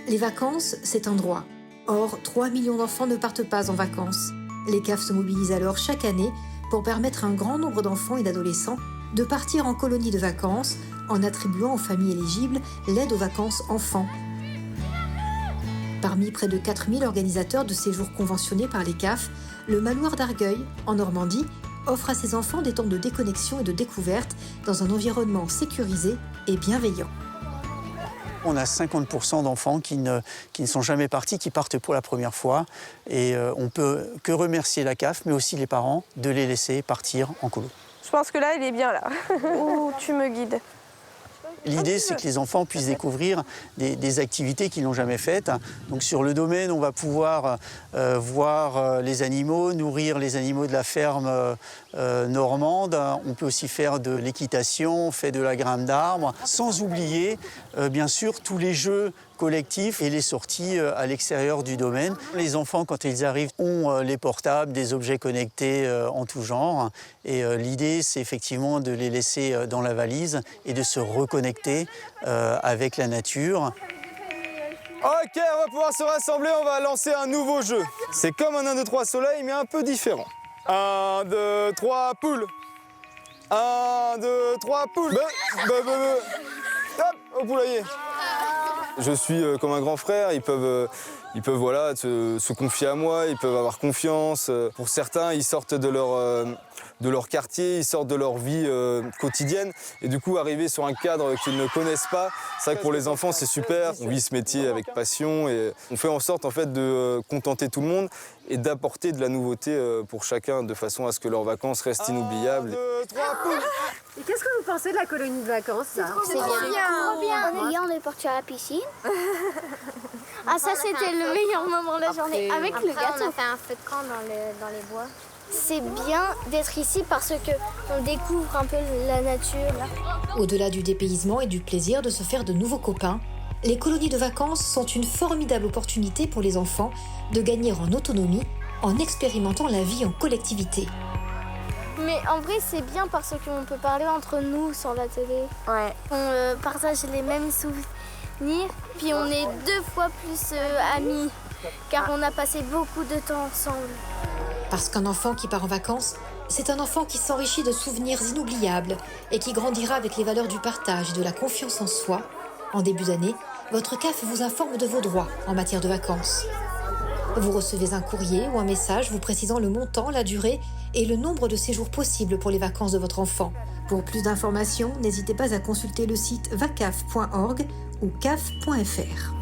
Les vacances, c'est un droit. Or, 3 millions d'enfants ne partent pas en vacances. Les CAF se mobilisent alors chaque année pour permettre à un grand nombre d'enfants et d'adolescents de partir en colonie de vacances en attribuant aux familles éligibles l'aide aux vacances enfants. Parmi près de 4000 organisateurs de séjours conventionnés par les CAF, le manoir d'Argueil, en Normandie, offre à ses enfants des temps de déconnexion et de découverte dans un environnement sécurisé et bienveillant. On a 50% d'enfants qui ne sont jamais partis, qui partent pour la première fois. Et on peut que remercier la CAF, mais aussi les parents, de les laisser partir en colo. Je pense que là, il est bien là. Où tu me guides. L'idée, c'est que les enfants puissent découvrir des activités qu'ils n'ont jamais faites. Donc sur le domaine, on va pouvoir voir les animaux, nourrir les animaux de la ferme normande. On peut aussi faire de l'équitation, faire de la grimpe d'arbres, sans oublier, bien sûr, tous les jeux collectifs et les sorties à l'extérieur du domaine. Les enfants, quand ils arrivent, ont les portables, des objets connectés en tout genre. Et l'idée, c'est effectivement de les laisser dans la valise et de se reconnecter avec la nature. Ok, on va pouvoir se rassembler, on va lancer un nouveau jeu. C'est comme un 1, 2, 3 soleil, mais un peu différent. 1, 2, 3 poules. 1, 2, 3 poules. Hop, au poulailler. Je suis comme un grand frère, ils peuvent voilà, se confier à moi, ils peuvent avoir confiance. Pour certains, ils sortent de leur quartier, ils sortent de leur vie quotidienne. Et du coup, arriver sur un cadre qu'ils ne connaissent pas, c'est vrai que pour les enfants, c'est super. On vit ce métier avec passion et on fait en sorte en fait, de contenter tout le monde et d'apporter de la nouveauté pour chacun de façon à ce que leurs vacances restent inoubliables. 1, 2, 3, poules. Et qu'est-ce que vous pensez de la colonie de vacances, ça? C'est trop bien. Hier, on est parti à la piscine. Ah, ça, c'était le meilleur moment de la journée. Avec le gâteau. On a fait un feu de camp dans les bois. C'est bien d'être ici parce qu'on découvre un peu la nature. Au-delà du dépaysement et du plaisir de se faire de nouveaux copains, les colonies de vacances sont une formidable opportunité pour les enfants de gagner en autonomie en expérimentant la vie en collectivité. Mais en vrai, c'est bien parce qu'on peut parler entre nous sur la télé. Ouais. On partage les mêmes souvenirs, puis on est 2 fois plus amis, car on a passé beaucoup de temps ensemble. Parce qu'un enfant qui part en vacances, c'est un enfant qui s'enrichit de souvenirs inoubliables et qui grandira avec les valeurs du partage et de la confiance en soi. En début d'année, votre CAF vous informe de vos droits en matière de vacances. Vous recevez un courrier ou un message vous précisant le montant, la durée et le nombre de séjours possibles pour les vacances de votre enfant. Pour plus d'informations, n'hésitez pas à consulter le site vacaf.org ou caf.fr.